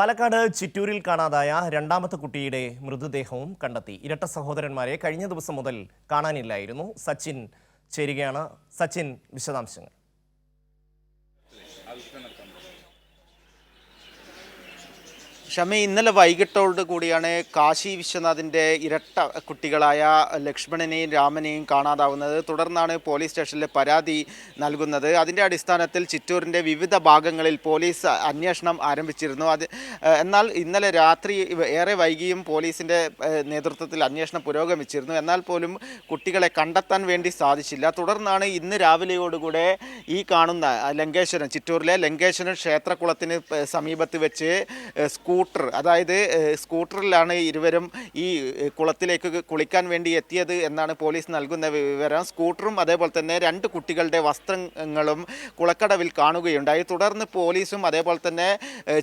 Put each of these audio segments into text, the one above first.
പാലക്കാട് ചിറ്റൂരിൽ കാണാതായ രണ്ടാമത്തെ കുട്ടിയുടെ മൃതദേഹവും കണ്ടെത്തി. ഇരട്ട സഹോദരന്മാരെ കഴിഞ്ഞ ദിവസം മുതൽ കാണാനില്ലായിരുന്നു. സച്ചിൻ ചേരുകയാണ്. സച്ചിൻ, വിശദാംശങ്ങൾ. ഷമി, ഇന്നലെ വൈകിട്ടോട് കൂടിയാണ് കാശി വിശ്വനാഥിൻ്റെ ഇരട്ട കുട്ടികളായ ലക്ഷ്മണനെയും രാമനെയും കാണാതാവുന്നത്. തുടർന്നാണ് പോലീസ് സ്റ്റേഷനിൽ പരാതി നൽകുന്നത്. അതിൻ്റെ അടിസ്ഥാനത്തിൽ ചിറ്റൂരിൻ്റെ വിവിധ ഭാഗങ്ങളിൽ പോലീസ് അന്വേഷണം ആരംഭിച്ചിരുന്നു. എന്നാൽ ഇന്നലെ രാത്രി ഏറെ വൈകിയും പോലീസിൻ്റെ നേതൃത്വത്തിൽ അന്വേഷണം പുരോഗമിച്ചിരുന്നു. എന്നാൽ പോലും കുട്ടികളെ കണ്ടെത്താൻ വേണ്ടി സാധിച്ചില്ല. തുടർന്നാണ് ഇന്ന് രാവിലെയോടുകൂടെ ഈ കാണുന്ന ലങ്കേശ്വരം, ചിറ്റൂരിലെ ലങ്കേശ്വരം ക്ഷേത്രക്കുളത്തിന് സമീപത്ത് വെച്ച് അതായത് സ്കൂട്ടറിലാണ് ഇരുവരും ഈ കുളത്തിലേക്ക് കുളിക്കാൻ വേണ്ടി എത്തിയത് എന്നാണ് പോലീസ് നൽകുന്ന വിവരം. സ്കൂട്ടറും അതേപോലെ തന്നെ രണ്ട് കുട്ടികളുടെ വസ്ത്രങ്ങളും കുളക്കടവിൽ കാണുകയുണ്ടായി. തുടർന്ന് പോലീസും അതേപോലെ തന്നെ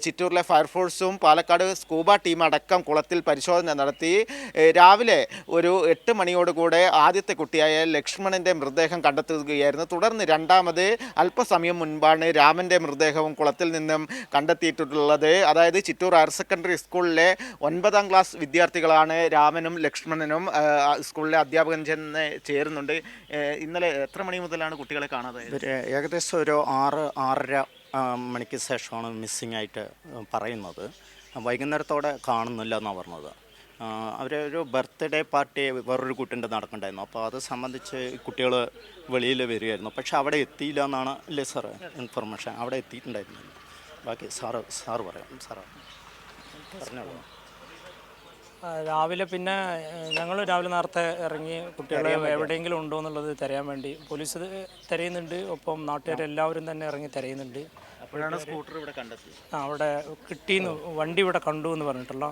ചിറ്റൂരിലെ ഫയർഫോഴ്സും പാലക്കാട് സ്കൂബ ടീം അടക്കം കുളത്തിൽ പരിശോധന നടത്തി. രാവിലെ ഒരു 8 മണിയോടുകൂടെ ആദ്യത്തെ കുട്ടിയായ ലക്ഷ്മണൻ്റെ മൃതദേഹം കണ്ടെത്തുകയായിരുന്നു. തുടർന്ന് രണ്ടാമത് അല്പസമയം മുൻപാണ് രാമൻ്റെ മൃതദേഹവും കുളത്തിൽ നിന്നും കണ്ടെത്തിയിട്ടുള്ളത്. അതായത് ചിറ്റൂർ ഹയർ സെക്കൻഡറി സ്കൂളിലെ 9ാം ക്ലാസ് വിദ്യാർത്ഥികളാണ് രാമനും ലക്ഷ്മണനും. സ്കൂളിലെ അധ്യാപകൻ ചേരുന്നുണ്ട്. ഇന്നലെ എത്ര മണി മുതലാണ് കുട്ടികളെ കാണാതായത്? ഏകദേശം ഒരു 6-6:30 മണിക്ക് ശേഷമാണ് മിസ്സിംഗ് ആയിട്ട് പറയുന്നത്. വൈകുന്നേരത്തോടെ കാണുന്നില്ല എന്നാണ് പറഞ്ഞത്. അവരൊരു ബർത്ത്ഡേ പാർട്ടി വേറൊരു കുട്ടിൻ്റെ നടക്കണ്ടായിരുന്നു. അപ്പോൾ അത് സംബന്ധിച്ച് കുട്ടികൾ വെളിയിൽ വരികയായിരുന്നു. പക്ഷെ അവിടെ എത്തിയില്ല എന്നാണ് അല്ലേ സാറ് ഇൻഫർമേഷൻ? അവിടെ എത്തിയിട്ടുണ്ടായിരുന്നു. ബാക്കി സാറ് പറയാം. സാറ് പറഞ്ഞോളൂ. രാവിലെ ഞങ്ങൾ രാവിലെ നേരത്തെ ഇറങ്ങി കുട്ടികളെ എവിടെയെങ്കിലും ഉണ്ടോ എന്നുള്ളത് തിരയാൻ വേണ്ടി പോലീസ് തിരയുന്നുണ്ട്. ഒപ്പം നാട്ടുകാരെല്ലാവരും തന്നെ ഇറങ്ങി തിരയുന്നുണ്ട്. അപ്പോഴാണ് സ്കൂട്ടർ ഇവിടെ കണ്ടെത്തി. അവിടെ കിട്ടിയെന്ന്, വണ്ടി ഇവിടെ കണ്ടു എന്ന് പറഞ്ഞിട്ടുള്ള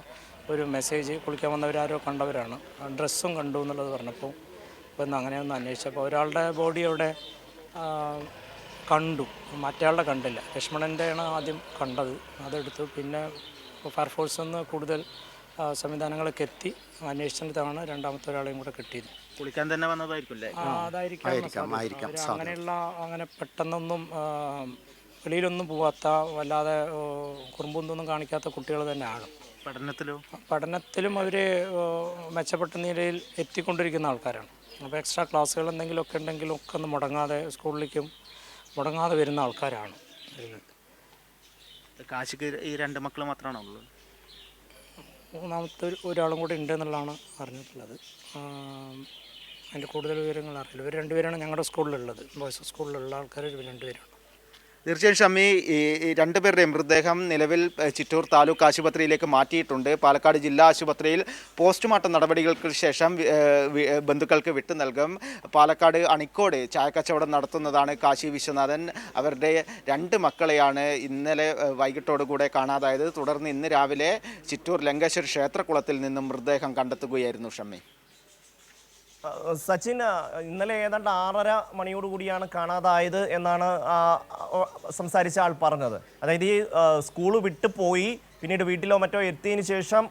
ഒരു മെസ്സേജ്. കുളിക്കാൻ വന്നവരാരോ കണ്ടവരാണ്. ഡ്രസ്സും കണ്ടു എന്നുള്ളത് പറഞ്ഞപ്പോൾ ഇപ്പം അങ്ങനെയൊന്ന് അന്വേഷിച്ചപ്പോൾ ഒരാളുടെ ബോഡി അവിടെ കണ്ടു, മറ്റയാളുടെ കണ്ടില്ല. ലക്ഷ്മണൻ്റെയാണ് ആദ്യം കണ്ടത്. അതെടുത്തു. പിന്നെ ഫയർഫോഴ്സ് ഒന്ന് കൂടുതൽ സംവിധാനങ്ങളൊക്കെ എത്തി അന്വേഷിച്ചിട്ടാണ് രണ്ടാമത്തെ ഒരാളെയും കൂടെ കിട്ടിയത്. കുളിക്കാൻ തന്നെ വന്നതായിരിക്കും. അങ്ങനെ പെട്ടെന്നൊന്നും വെളിയിലൊന്നും പോവാത്ത, വല്ലാതെ കുറുമ്പൊന്നും കാണിക്കാത്ത കുട്ടികൾ തന്നെയാണ്. പഠനത്തിലും അവർ മെച്ചപ്പെട്ട നിലയിൽ എത്തിക്കൊണ്ടിരിക്കുന്ന ആൾക്കാരാണ്. അപ്പോൾ എക്സ്ട്രാ ക്ലാസ്സുകൾ എന്തെങ്കിലുമൊക്കെ ഉണ്ടെങ്കിലും ഒക്കെ ഒന്ന് മുടങ്ങാതെ മുടങ്ങാതെ വരുന്ന ആൾക്കാരാണ്. കാശിക്ക് ഈ 2 മക്കൾ മാത്രമാണോ ഉള്ളത്? മൂന്നാമത്തെ ഒരാളും കൂടി ഉണ്ടെന്നുള്ളതാണ് അറിഞ്ഞിട്ടുള്ളത്. അതിൻ്റെ കൂടുതൽ വിവരങ്ങൾ അറിയില്ല. ഇവർ രണ്ടുപേരാണ് ഞങ്ങളുടെ സ്കൂളിലുള്ളത്. ബോയ്സ് സ്കൂളിലുള്ള ആൾക്കാർ ഇവർ രണ്ടുപേരാണ്. തീർച്ചയായും ഷമി, ഈ 2 പേരുടെയും മൃതദേഹം നിലവിൽ ചിറ്റൂർ താലൂക്ക് ആശുപത്രിയിലേക്ക് മാറ്റിയിട്ടുണ്ട്. പാലക്കാട് ജില്ലാ ആശുപത്രിയിൽ പോസ്റ്റ്മോർട്ടം നടപടികൾക്ക് ശേഷം ബന്ധുക്കൾക്ക് വിട്ടു നൽകും. പാലക്കാട് അണിക്കോട് ചായക്കച്ചവടം നടത്തുന്നതാണ് കാശി വിശ്വനാഥൻ. അവരുടെ 2 മക്കളെയാണ് ഇന്നലെ വൈകിട്ടോടുകൂടെ കാണാതായത്. തുടർന്ന് ഇന്ന് രാവിലെ ചിറ്റൂർ ലങ്കേശ്വര ക്ഷേത്രക്കുളത്തിൽ നിന്നും മൃതദേഹം കണ്ടെത്തുകയായിരുന്നു. ഷമി, സച്ചിൻ, ഇന്നലെ ഏതാണ്ട് 6:30 മണിയോടുകൂടിയാണ് കാണാതായത് എന്നാണ് സംസാരിച്ച ആൾ പറഞ്ഞത്. അതായത് ഈ സ്കൂൾ വിട്ടു പോയി പിന്നീട് വീട്ടിലോ മറ്റോ എത്തിയതിന് ശേഷം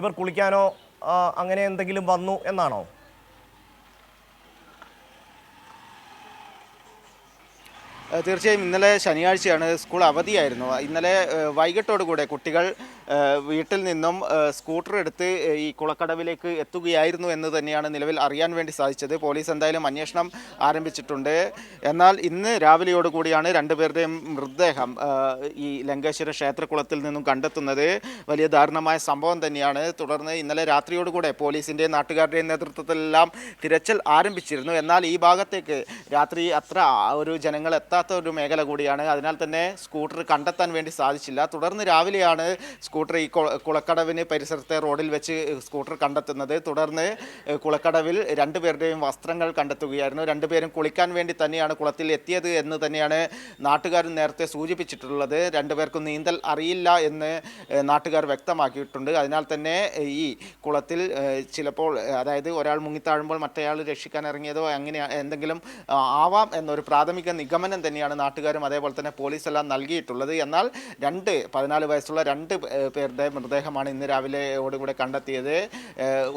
ഇവർ കുളിക്കാനോ അങ്ങനെ എന്തെങ്കിലും വന്നു എന്നാണോ? തീർച്ചയായും ഇന്നലെ ശനിയാഴ്ചയാണ്, സ്കൂൾ അവധിയായിരുന്നു. ഇന്നലെ വൈകിട്ടോടുകൂടെ കുട്ടികൾ വീട്ടിൽ നിന്നും സ്കൂട്ടർ എടുത്ത് ഈ കുളക്കടവിലേക്ക് എത്തുകയായിരുന്നു എന്ന് തന്നെയാണ് നിലവിൽ അറിയാൻ വേണ്ടി സാധിച്ചത്. പോലീസ് എന്തായാലും അന്വേഷണം ആരംഭിച്ചിട്ടുണ്ട്. എന്നാൽ ഇന്ന് രാവിലെയോടുകൂടിയാണ് 2 പേരുടെയും മൃതദേഹം ഈ ലങ്കേശ്വര ക്ഷേത്രക്കുളത്തിൽ നിന്നും കണ്ടെത്തുന്നത്. വലിയ ദാരുണമായ സംഭവം തന്നെയാണ്. തുടർന്ന് ഇന്നലെ രാത്രിയോടുകൂടെ പോലീസിൻ്റെയും നാട്ടുകാരുടെയും നേതൃത്വത്തിലെല്ലാം തിരച്ചിൽ ആരംഭിച്ചിരുന്നു. എന്നാൽ ഈ ഭാഗത്തേക്ക് രാത്രി അത്ര ഒരു ജനങ്ങൾ എത്താത്ത ഒരു മേഖല കൂടിയാണ്. അതിനാൽ തന്നെ സ്കൂട്ടർ കണ്ടെത്താൻ വേണ്ടി സാധിച്ചില്ല. തുടർന്ന് രാവിലെയാണ് സ്കൂട്ടർ ഈ കുളക്കടവിന് പരിസരത്തെ റോഡിൽ വെച്ച് സ്കൂട്ടർ കണ്ടെത്തുന്നത്. തുടർന്ന് കുളക്കടവിൽ 2 പേരുടെയും വസ്ത്രങ്ങൾ കണ്ടെത്തുകയായിരുന്നു. 2 പേരും കുളിക്കാൻ വേണ്ടി തന്നെയാണ് കുളത്തിൽ എത്തിയത് എന്ന് തന്നെയാണ് നാട്ടുകാരും നേരത്തെ സൂചിപ്പിച്ചിട്ടുള്ളത്. 2 പേർക്കും നീന്തൽ അറിയില്ല എന്ന് നാട്ടുകാർ വ്യക്തമാക്കിയിട്ടുണ്ട്. അതിനാൽ തന്നെ ഈ കുളത്തിൽ ചിലപ്പോൾ, അതായത് ഒരാൾ മുങ്ങിത്താഴുമ്പോൾ മറ്റേയാൾ രക്ഷിക്കാൻ ഇറങ്ങിയതോ അങ്ങനെ എന്തെങ്കിലും ആവാം എന്നൊരു പ്രാഥമിക നിഗമനം തന്നെയാണ് നാട്ടുകാരും അതേപോലെ തന്നെ പോലീസെല്ലാം നൽകിയിട്ടുള്ളത്. എന്നാൽ 14 വയസ്സുള്ള 2 പേരുടെ മൃതദേഹമാണ് ഇന്ന് രാവിലെയോടുകൂടെ കണ്ടെത്തിയത്.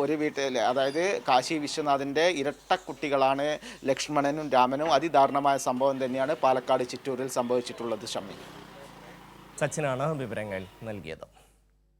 ഒരു വീട്ടിൽ, അതായത് കാശി വിശ്വനാഥിൻ്റെ ഇരട്ട കുട്ടികളാണ് ലക്ഷ്മണനും രാമനും. അതിദാരുണമായ സംഭവം തന്നെയാണ് പാലക്കാട് ചിറ്റൂരിൽ സംഭവിച്ചിട്ടുള്ളത്. ഷമി, സച്ചിനാണ് വിവരങ്ങൾ നൽകിയത്.